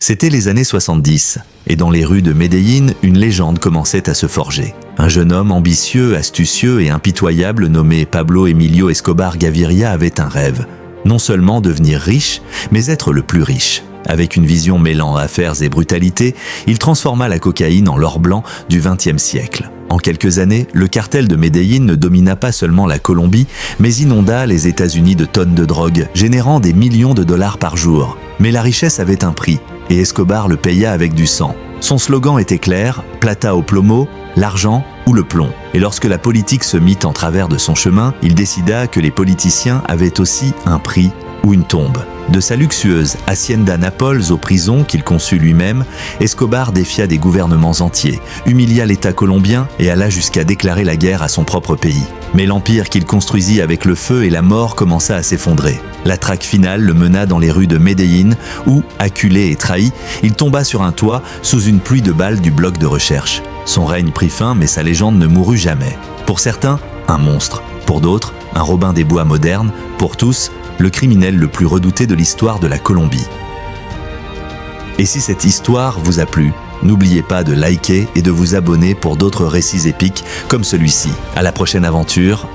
C'était les années 70, et dans les rues de Medellín, une légende commençait à se forger. Un jeune homme ambitieux, astucieux et impitoyable nommé Pablo Emilio Escobar Gaviria avait un rêve. Non seulement devenir riche, mais être le plus riche. Avec une vision mêlant affaires et brutalité, il transforma la cocaïne en l'or blanc du XXe siècle. En quelques années, le cartel de Medellín ne domina pas seulement la Colombie, mais inonda les États-Unis de tonnes de drogue, générant des millions de dollars par jour. Mais la richesse avait un prix, et Escobar le paya avec du sang. Son slogan était clair, plata o plomo, l'argent ou le plomb. Et lorsque la politique se mit en travers de son chemin, il décida que les politiciens avaient aussi un prix ou une tombe. De sa luxueuse Hacienda Nápoles aux prisons qu'il conçut lui-même, Escobar défia des gouvernements entiers, humilia l'État colombien et alla jusqu'à déclarer la guerre à son propre pays. Mais l'empire qu'il construisit avec le feu et la mort commença à s'effondrer. La traque finale le mena dans les rues de Medellín où, acculé et trahi, il tomba sur un toit sous une pluie de balles du bloc de recherche. Son règne prit fin, mais sa légende ne mourut jamais. Pour certains, un monstre. Pour d'autres, un Robin des Bois moderne. Pour tous, le criminel le plus redouté de l'histoire de la Colombie. Et si cette histoire vous a plu, n'oubliez pas de liker et de vous abonner pour d'autres récits épiques comme celui-ci. À la prochaine aventure.